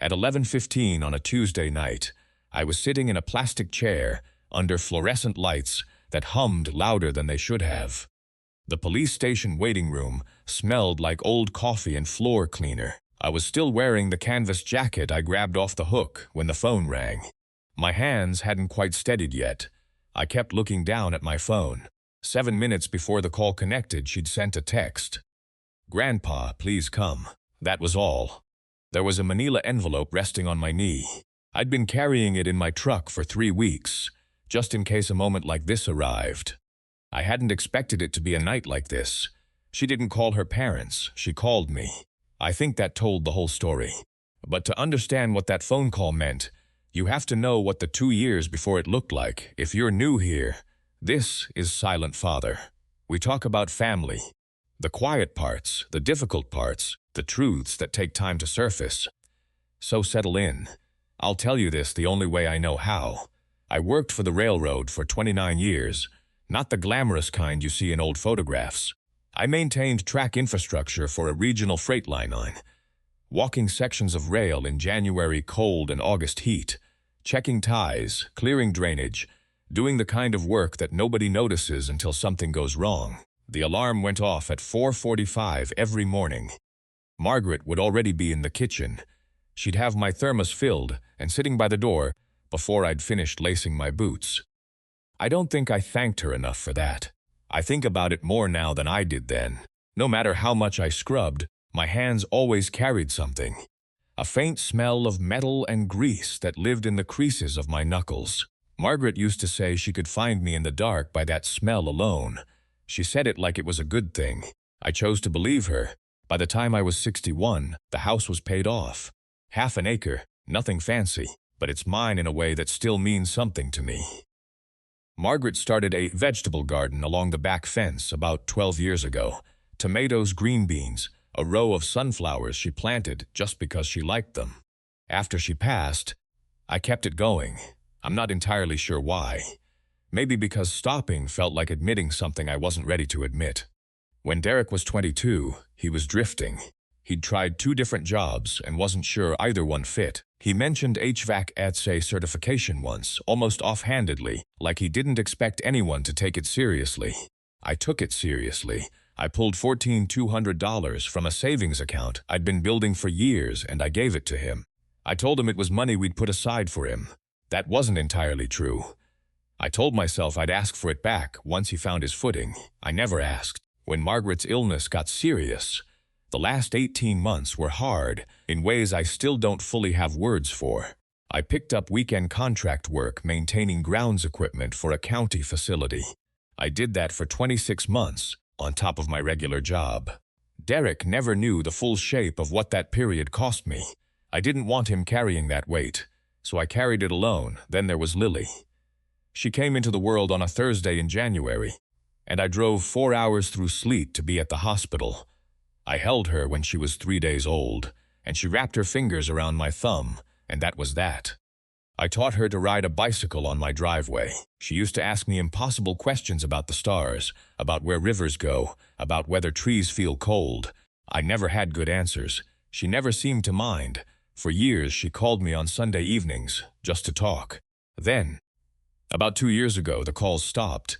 At 11:15 on a Tuesday night, I was sitting in a plastic chair under fluorescent lights that hummed louder than they should have. The police station waiting room smelled like old coffee and floor cleaner. I was still wearing the canvas jacket I grabbed off the hook when the phone rang. My hands hadn't quite steadied yet. I kept looking down at my phone. 7 minutes before the call connected, she'd sent a text. "Grandpa, please come." That was all. There was a manila envelope resting on my knee. I'd been carrying it in my truck for 3 weeks, just in case a moment like this arrived. I hadn't expected it to be a night like this. She didn't call her parents, she called me. I think that told the whole story. But to understand what that phone call meant, you have to know what the 2 years before it looked like. If you're new here, this is Silent Father. We talk about family. The quiet parts, the difficult parts, the truths that take time to surface. So settle in. I'll tell you this the only way I know how. I worked for the railroad for 29 years, not the glamorous kind you see in old photographs. I maintained track infrastructure for a regional freight line, walking sections of rail in January cold and August heat, checking ties, clearing drainage, doing the kind of work that nobody notices until something goes wrong. The alarm went off at 4:45 every morning. Margaret would already be in the kitchen. She'd have my thermos filled and sitting by the door before I'd finished lacing my boots. I don't think I thanked her enough for that. I think about it more now than I did then. No matter how much I scrubbed, my hands always carried something. A faint smell of metal and grease that lived in the creases of my knuckles. Margaret used to say she could find me in the dark by that smell alone. She said it like it was a good thing. I chose to believe her. By the time I was 61, the house was paid off. Half an acre, nothing fancy, but it's mine in a way that still means something to me. Margaret started a vegetable garden along the back fence about 12 years ago. Tomatoes, green beans, a row of sunflowers she planted just because she liked them. After she passed, I kept it going. I'm not entirely sure why. Maybe because stopping felt like admitting something I wasn't ready to admit. When Derek was 22, he was drifting. He'd tried 2 different jobs and wasn't sure either one fit. He mentioned HVAC ATSE certification once, almost offhandedly, like he didn't expect anyone to take it seriously. I took it seriously. I pulled $14,200 from a savings account I'd been building for years and I gave it to him. I told him it was money we'd put aside for him. That wasn't entirely true. I told myself I'd ask for it back once he found his footing. I never asked. When Margaret's illness got serious, the last 18 months were hard in ways I still don't fully have words for. I picked up weekend contract work maintaining grounds equipment for a county facility. I did that for 26 months on top of my regular job. Derek never knew the full shape of what that period cost me. I didn't want him carrying that weight, so I carried it alone. Then there was Lily. She came into the world on a Thursday in January, and I drove 4 hours through sleet to be at the hospital. I held her when she was 3 days old, and she wrapped her fingers around my thumb, and that was that. I taught her to ride a bicycle on my driveway. She used to ask me impossible questions about the stars, about where rivers go, about whether trees feel cold. I never had good answers. She never seemed to mind. For years, she called me on Sunday evenings, just to talk. Then, about 2 years ago, the calls stopped.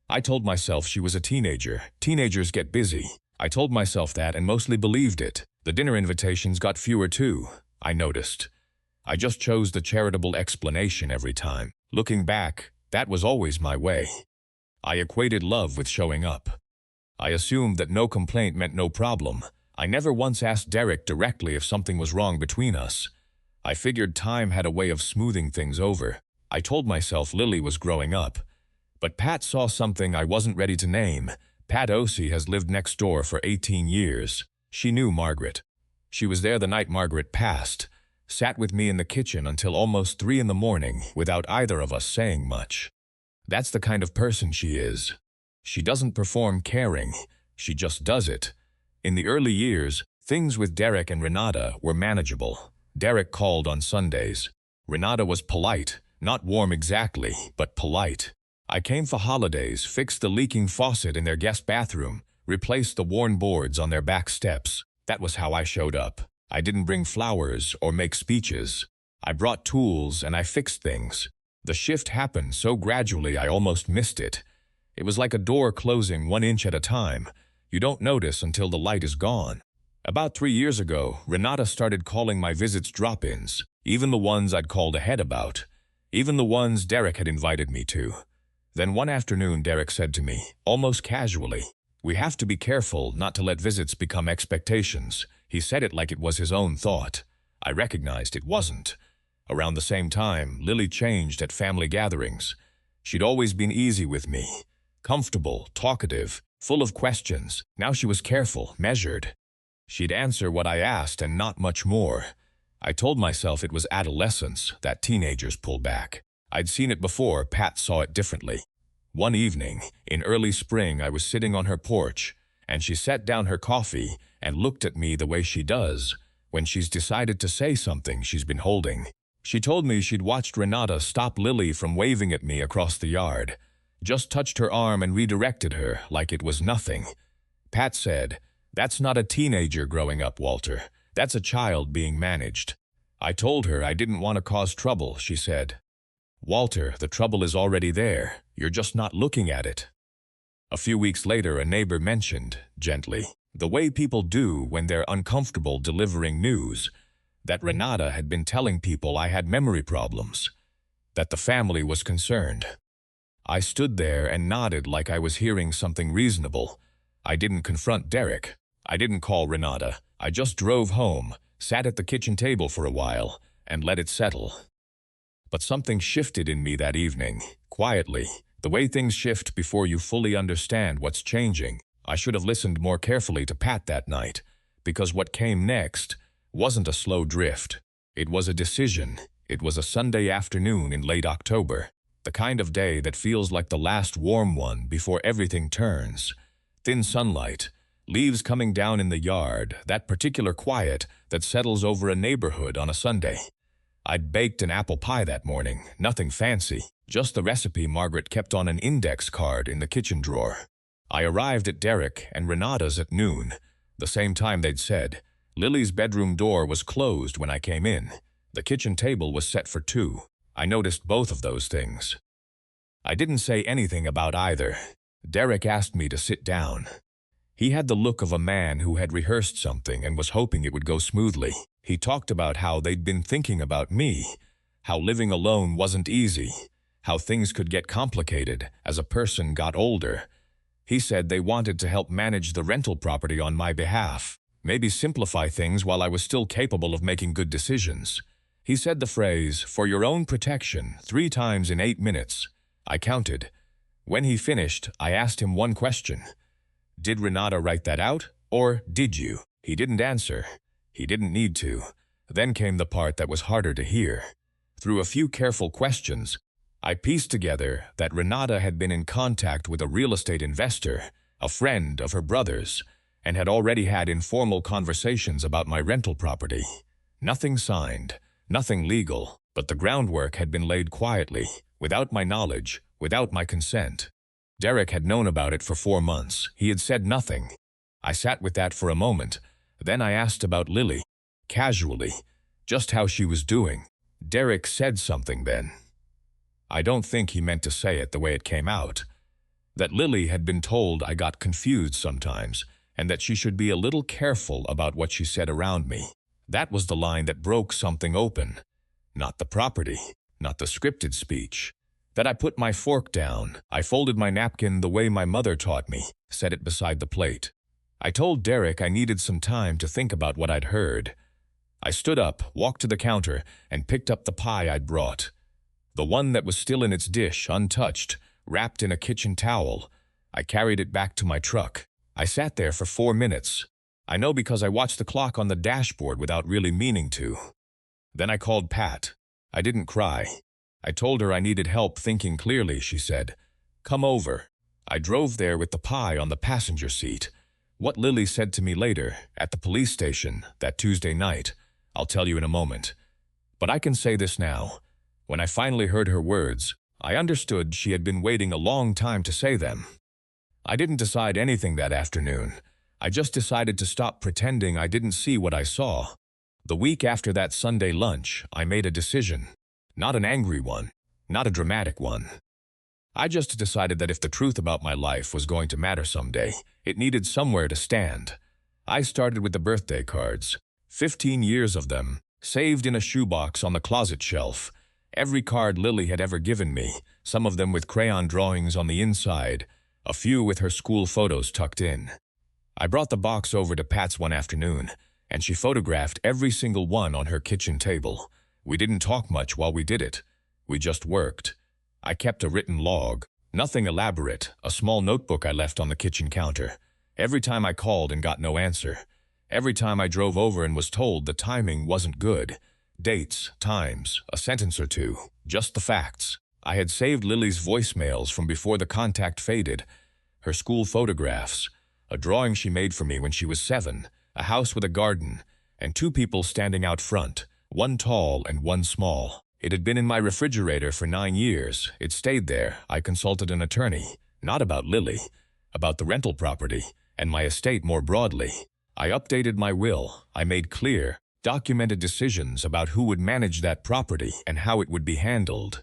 I told myself she was a teenager. Teenagers get busy. I told myself that and mostly believed it. The dinner invitations got fewer too, I noticed. I just chose the charitable explanation every time. Looking back, that was always my way. I equated love with showing up. I assumed that no complaint meant no problem. I never once asked Derek directly if something was wrong between us. I figured time had a way of smoothing things over. I told myself Lily was growing up. But Pat saw something I wasn't ready to name. Pat Ossie has lived next door for 18 years. She knew Margaret. She was there the night Margaret passed, sat with me in the kitchen until almost 3 in the morning without either of us saying much. That's the kind of person she is. She doesn't perform caring, she just does it. In the early years, things with Derek and Renata were manageable. Derek called on Sundays. Renata was polite, not warm exactly, but polite. I came for holidays, fixed the leaking faucet in their guest bathroom, replaced the worn boards on their back steps. That was how I showed up. I didn't bring flowers or make speeches. I brought tools and I fixed things. The shift happened so gradually I almost missed it. It was like a door closing 1 inch at a time. You don't notice until the light is gone. About 3 years ago, Renata started calling my visits drop-ins, even the ones I'd called ahead about, even the ones Derek had invited me to. Then one afternoon Derek said to me, almost casually, "We have to be careful not to let visits become expectations." He said it like it was his own thought. I recognized it wasn't. Around the same time, Lily changed at family gatherings. She'd always been easy with me, comfortable, talkative, full of questions. Now she was careful, measured. She'd answer what I asked and not much more. I told myself it was adolescence, that teenagers pull back. I'd seen it before. Pat saw it differently. One evening, in early spring, I was sitting on her porch, and she set down her coffee and looked at me the way she does when she's decided to say something she's been holding. She told me she'd watched Renata stop Lily from waving at me across the yard, just touched her arm and redirected her like it was nothing. Pat said, "That's not a teenager growing up, Walter. That's a child being managed." I told her I didn't want to cause trouble. She said, "Walter, the trouble is already there. You're just not looking at it." A few weeks later, a neighbor mentioned, gently, the way people do when they're uncomfortable delivering news, that Renata had been telling people I had memory problems, that the family was concerned. I stood there and nodded like I was hearing something reasonable. I didn't confront Derek. I didn't call Renata. I just drove home, sat at the kitchen table for a while, and let it settle. But something shifted in me that evening, quietly, the way things shift before you fully understand what's changing. I should have listened more carefully to Pat that night, because what came next wasn't a slow drift. It was a decision. It was a Sunday afternoon in late October, the kind of day that feels like the last warm one before everything turns. Thin sunlight, leaves coming down in the yard, that particular quiet that settles over a neighborhood on a Sunday. I'd baked an apple pie that morning, nothing fancy, just the recipe Margaret kept on an index card in the kitchen drawer. I arrived at Derek and Renata's at noon, the same time they'd said. Lily's bedroom door was closed when I came in. The kitchen table was set for 2. I noticed both of those things. I didn't say anything about either. Derek asked me to sit down. He had the look of a man who had rehearsed something and was hoping it would go smoothly. He talked about how they'd been thinking about me, how living alone wasn't easy, how things could get complicated as a person got older. He said they wanted to help manage the rental property on my behalf, maybe simplify things while I was still capable of making good decisions. He said the phrase, "for your own protection," 3 times in 8 minutes. I counted. When he finished, I asked him one question. Did Renata write that out, or did you? He didn't answer. He didn't need to. Then came the part that was harder to hear. Through a few careful questions, I pieced together that Renata had been in contact with a real estate investor, a friend of her brother's, and had already had informal conversations about my rental property. Nothing signed, nothing legal, but the groundwork had been laid quietly, without my knowledge, without my consent. Derek had known about it for 4 months. He had said nothing. I sat with that for a moment. Then I asked about Lily, casually, just how she was doing. Derek said something then. I don't think he meant to say it the way it came out. That Lily had been told I got confused sometimes, and that she should be a little careful about what she said around me. That was the line that broke something open. Not the property, not the scripted speech. That I put my fork down. I folded my napkin the way my mother taught me, set it beside the plate. I told Derek I needed some time to think about what I'd heard. I stood up, walked to the counter, and picked up the pie I'd brought. The one that was still in its dish, untouched, wrapped in a kitchen towel. I carried it back to my truck. I sat there for 4 minutes. I know because I watched the clock on the dashboard without really meaning to. Then I called Pat. I didn't cry. I told her I needed help thinking clearly, she said. Come over. I drove there with the pie on the passenger seat. What Lily said to me later, at the police station, that Tuesday night, I'll tell you in a moment. But I can say this now. When I finally heard her words, I understood she had been waiting a long time to say them. I didn't decide anything that afternoon. I just decided to stop pretending I didn't see what I saw. The week after that Sunday lunch, I made a decision. Not an angry one, not a dramatic one. I just decided that if the truth about my life was going to matter someday, it needed somewhere to stand. I started with the birthday cards. 15 years of them, saved in a shoebox on the closet shelf. Every card Lily had ever given me, some of them with crayon drawings on the inside, a few with her school photos tucked in. I brought the box over to Pat's one afternoon, and she photographed every single one on her kitchen table. We didn't talk much while we did it. We just worked. I kept a written log, nothing elaborate, a small notebook I left on the kitchen counter. Every time I called and got no answer. Every time I drove over and was told the timing wasn't good. Dates, times, a sentence or two, just the facts. I had saved Lily's voicemails from before the contact faded, her school photographs, a drawing she made for me when she was 7, a house with a garden, and 2 people standing out front, one tall and one small. It had been in my refrigerator for 9 years. It stayed there. I consulted an attorney, not about Lily, about the rental property, and my estate more broadly. I updated my will. I made clear, documented decisions about who would manage that property and how it would be handled.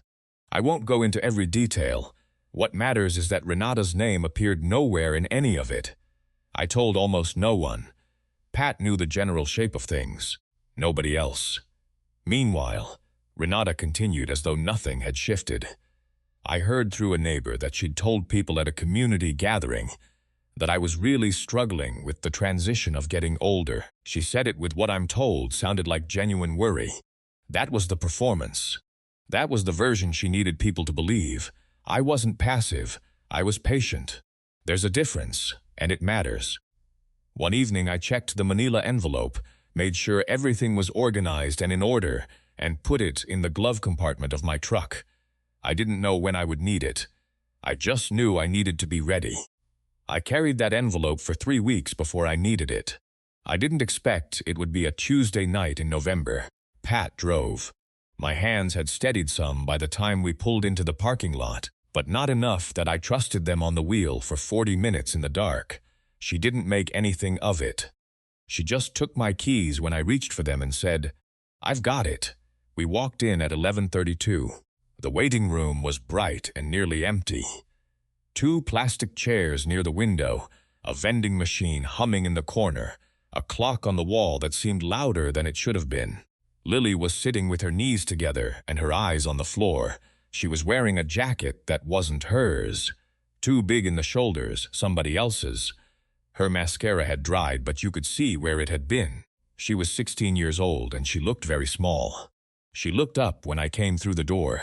I won't go into every detail. What matters is that Renata's name appeared nowhere in any of it. I told almost no one. Pat knew the general shape of things. Nobody else. Meanwhile, Renata continued as though nothing had shifted. I heard through a neighbor that she'd told people at a community gathering that I was really struggling with the transition of getting older. She said it with what I'm told sounded like genuine worry. That was the performance. That was the version she needed people to believe. I wasn't passive. I was patient. There's a difference, and it matters. One evening I checked the manila envelope, made sure everything was organized and in order, and put it in the glove compartment of my truck. I didn't know when I would need it. I just knew I needed to be ready. I carried that envelope for 3 weeks before I needed it. I didn't expect it would be a Tuesday night in November. Pat drove. My hands had steadied some by the time we pulled into the parking lot, but not enough that I trusted them on the wheel for 40 minutes in the dark. She didn't make anything of it. She just took my keys when I reached for them and said, "I've got it." We walked in at 11:32. The waiting room was bright and nearly empty. 2 plastic chairs near the window, a vending machine humming in the corner, a clock on the wall that seemed louder than it should have been. Lily was sitting with her knees together and her eyes on the floor. She was wearing a jacket that wasn't hers. Too big in the shoulders, somebody else's. Her mascara had dried, but you could see where it had been. She was 16 years old and she looked very small. She looked up when I came through the door.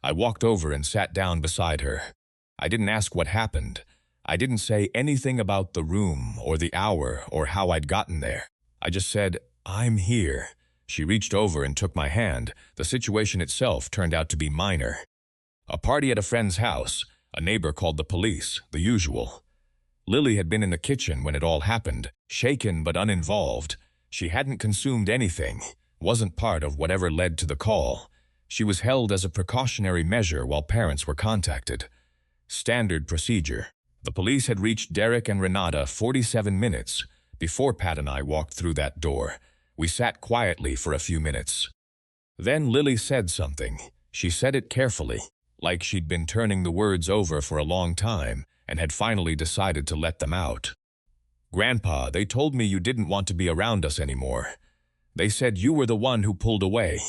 I walked over and sat down beside her. I didn't ask what happened. I didn't say anything about the room or the hour or how I'd gotten there. I just said, "I'm here." She reached over and took my hand. The situation itself turned out to be minor. A party at a friend's house. A neighbor called the police, the usual. Lily had been in the kitchen when it all happened, shaken but uninvolved. She hadn't consumed anything, wasn't part of whatever led to the call. She was held as a precautionary measure while parents were contacted. Standard procedure. The police had reached Derek and Renata 47 minutes before Pat and I walked through that door. We sat quietly for a few minutes. Then Lily said something. She said it carefully, like she'd been turning the words over for a long time and had finally decided to let them out. "Grandpa, they told me you didn't want to be around us anymore. They said you were the one who pulled away."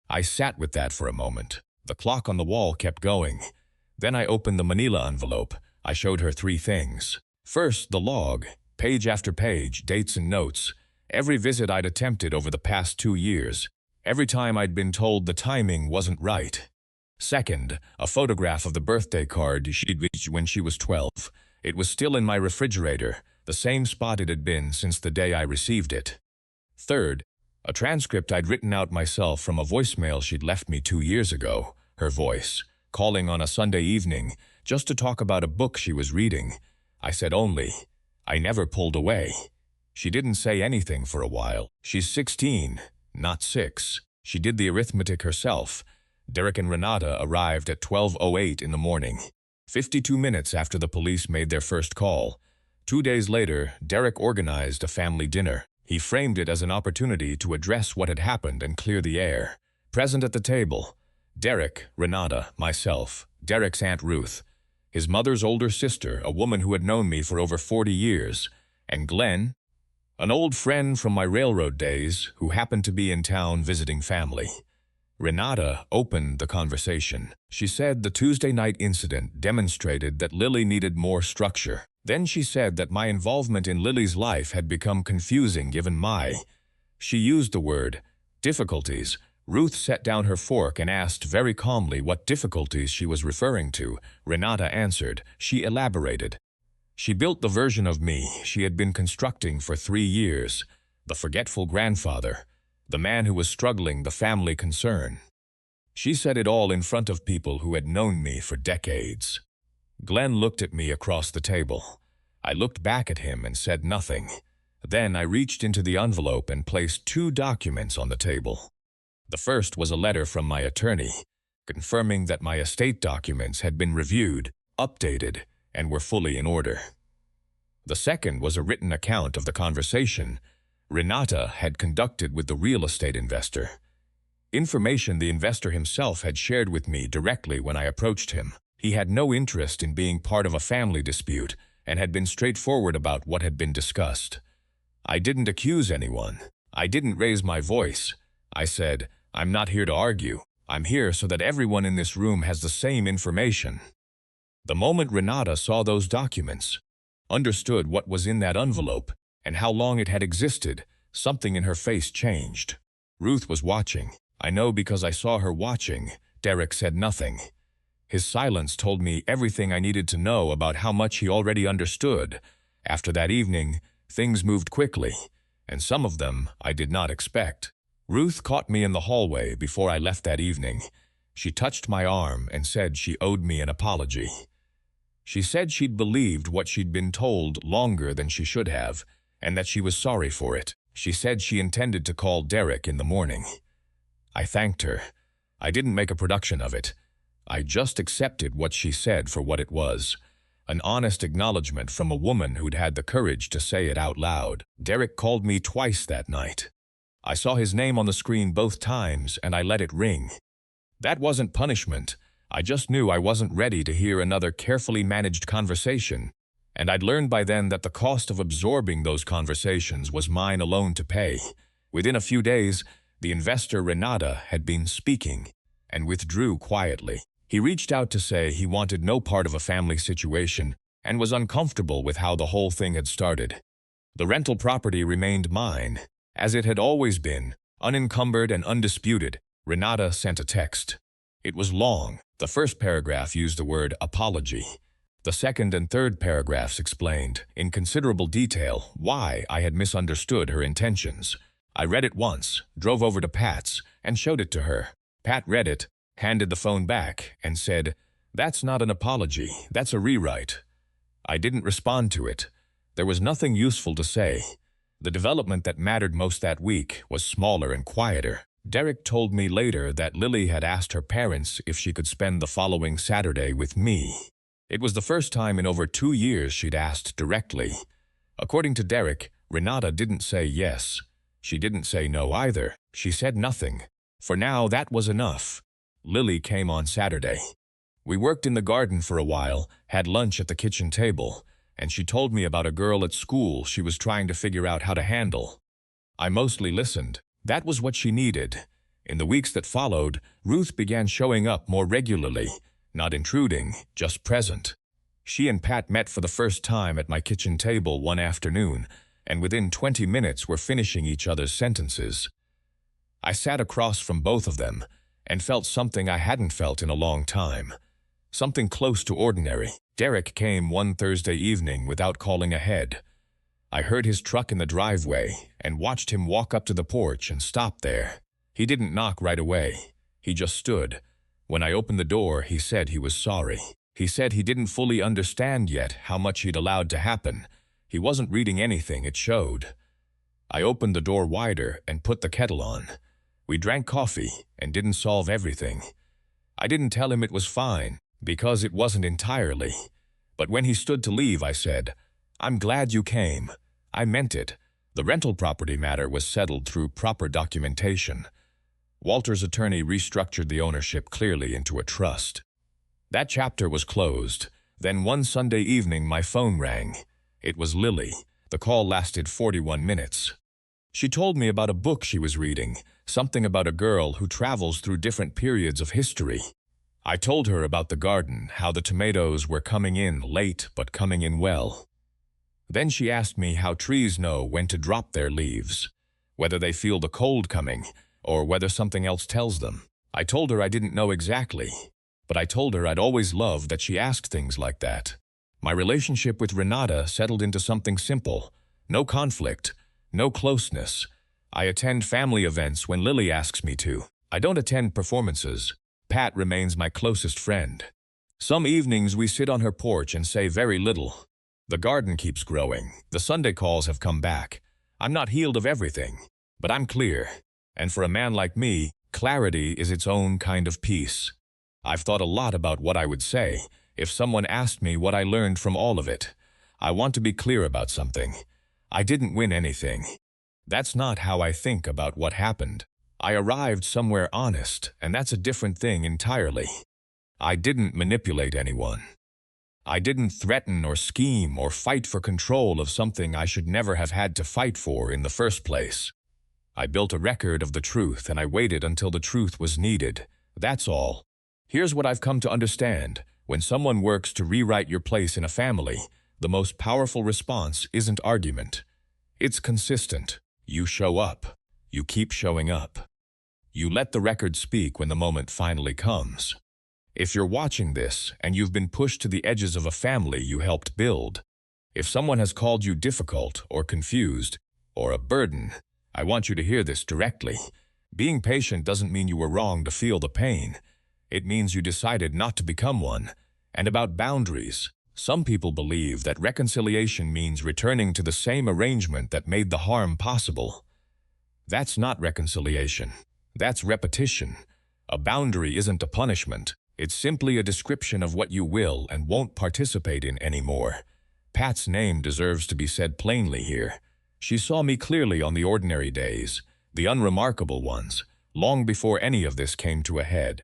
I sat with that for a moment. The clock on the wall kept going. Then I opened the manila envelope. I showed her 3 things. First, the log, page after page, dates and notes. Every visit I'd attempted over the past 2 years. Every time I'd been told the timing wasn't right. Second, a photograph of the birthday card she'd reached when she was 12. It was still in my refrigerator, the same spot it had been since the day I received it. Third, a transcript I'd written out myself from a voicemail she'd left me 2 years ago. Her voice, calling on a Sunday evening, just to talk about a book she was reading. I said only, "I never pulled away." She didn't say anything for a while. She's 16, not 6. She did the arithmetic herself. Derek and Renata arrived at 12:08 in the morning, 52 minutes after the police made their first call. 2 days later, Derek organized a family dinner. He framed it as an opportunity to address what had happened and clear the air. Present at the table: Derek, Renata, myself, Derek's Aunt Ruth, his mother's older sister, a woman who had known me for over 40 years, and Glenn, an old friend from my railroad days who happened to be in town visiting family. Renata opened the conversation. She said the Tuesday night incident demonstrated that Lily needed more structure. Then she said that my involvement in Lily's life had become confusing given she used the word difficulties. Ruth set down her fork and asked very calmly what difficulties she was referring to. Renata answered. She elaborated. She built the version of me she had been constructing for 3 years, the forgetful grandfather, the man who was struggling the family concern. She said it all in front of people who had known me for decades. Glenn looked at me across the table. I looked back at him and said nothing. Then I reached into the envelope and placed 2 documents on the table. The first was a letter from my attorney, confirming that my estate documents had been reviewed, updated, and were fully in order. The second was a written account of the conversation Renata had conducted with the real estate investor. Information the investor himself had shared with me directly when I approached him. He had no interest in being part of a family dispute and had been straightforward about what had been discussed. I didn't accuse anyone. I didn't raise my voice. I said, I'm not here to argue. I'm here so that everyone in this room has the same information. The moment Renata saw those documents, understood what was in that envelope, and how long it had existed, something in her face changed. Ruth was watching. I know because I saw her watching. Derek said nothing. His silence told me everything I needed to know about how much he already understood. After that evening, things moved quickly, and some of them I did not expect. Ruth caught me in the hallway before I left that evening. She touched my arm and said she owed me an apology. She said she'd believed what she'd been told longer than she should have, and that she was sorry for it. She said she intended to call Derek in the morning. I thanked her. I didn't make a production of it. I just accepted what she said for what it was, an honest acknowledgement from a woman who'd had the courage to say it out loud. Derek called me twice that night. I saw his name on the screen both times, and I let it ring. That wasn't punishment. I just knew I wasn't ready to hear another carefully managed conversation, and I'd learned by then that the cost of absorbing those conversations was mine alone to pay. Within a few days, the investor Renata had been speaking and withdrew quietly. He reached out to say he wanted no part of a family situation and was uncomfortable with how the whole thing had started. The rental property remained mine, as it had always been, unencumbered and undisputed. Renata sent a text. It was long. The first paragraph used the word apology. The second and third paragraphs explained, in considerable detail, why I had misunderstood her intentions. I read it once, drove over to Pat's, and showed it to her. Pat read it, handed the phone back, and said, "That's not an apology, that's a rewrite." I didn't respond to it. There was nothing useful to say. The development that mattered most that week was smaller and quieter. Derek told me later that Lily had asked her parents if she could spend the following Saturday with me. It was the first time in over 2 years she'd asked directly. According to Derek, Renata didn't say yes. She didn't say no either. She said nothing. For now, that was enough. Lily came on Saturday. We worked in the garden for a while, had lunch at the kitchen table, and she told me about a girl at school she was trying to figure out how to handle. I mostly listened. That was what she needed. In the weeks that followed, Ruth began showing up more regularly, not intruding, just present. She and Pat met for the first time at my kitchen table one afternoon, and within 20 minutes were finishing each other's sentences. I sat across from both of them and felt something I hadn't felt in a long time. Something close to ordinary. Derek came one Thursday evening without calling ahead. I heard his truck in the driveway and watched him walk up to the porch and stop there. He didn't knock right away. He just stood. When I opened the door, he said he was sorry. He said he didn't fully understand yet how much he'd allowed to happen. He wasn't reading anything, it showed. I opened the door wider and put the kettle on. We drank coffee and didn't solve everything. I didn't tell him it was fine, because it wasn't entirely. But when he stood to leave, I said, "I'm glad you came. I meant it. The rental property matter was settled through proper documentation. Walter's attorney restructured the ownership clearly into a trust. That chapter was closed. Then one Sunday evening my phone rang. It was Lily. The call lasted 41 minutes. She told me about a book she was reading, something about a girl who travels through different periods of history. I told her about the garden, how the tomatoes were coming in late but coming in well. Then she asked me how trees know when to drop their leaves, whether they feel the cold coming, or whether something else tells them. I told her I didn't know exactly, but I told her I'd always loved that she asked things like that. My relationship with Renata settled into something simple. No conflict, no closeness. I attend family events when Lily asks me to. I don't attend performances. Pat remains my closest friend. Some evenings we sit on her porch and say very little. The garden keeps growing. The Sunday calls have come back. I'm not healed of everything, but I'm clear. And for a man like me, clarity is its own kind of peace. I've thought a lot about what I would say if someone asked me what I learned from all of it. I want to be clear about something. I didn't win anything. That's not how I think about what happened. I arrived somewhere honest, and that's a different thing entirely. I didn't manipulate anyone. I didn't threaten or scheme or fight for control of something I should never have had to fight for in the first place. I built a record of the truth, and I waited until the truth was needed. That's all. Here's what I've come to understand. When someone works to rewrite your place in a family, the most powerful response isn't argument. It's consistent. You show up. You keep showing up. You let the record speak when the moment finally comes. If you're watching this and you've been pushed to the edges of a family you helped build, if someone has called you difficult or confused or a burden, I want you to hear this directly. Being patient doesn't mean you were wrong to feel the pain. It means you decided not to become one. And about boundaries, some people believe that reconciliation means returning to the same arrangement that made the harm possible. That's not reconciliation. That's repetition. A boundary isn't a punishment. It's simply a description of what you will and won't participate in anymore. Pat's name deserves to be said plainly here. She saw me clearly on the ordinary days, the unremarkable ones, long before any of this came to a head.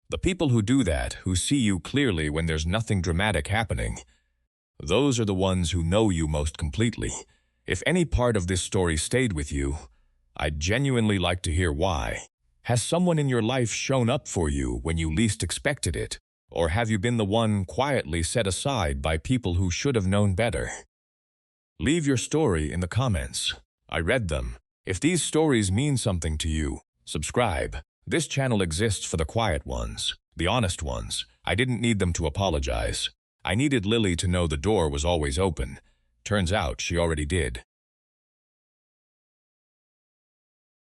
The people who do that, who see you clearly when there's nothing dramatic happening, those are the ones who know you most completely. If any part of this story stayed with you, I'd genuinely like to hear why. Has someone in your life shown up for you when you least expected it? Or have you been the one quietly set aside by people who should have known better? Leave your story in the comments. I read them. If these stories mean something to you, subscribe. This channel exists for the quiet ones, the honest ones. I didn't need them to apologize. I needed Lily to know the door was always open. Turns out she already did.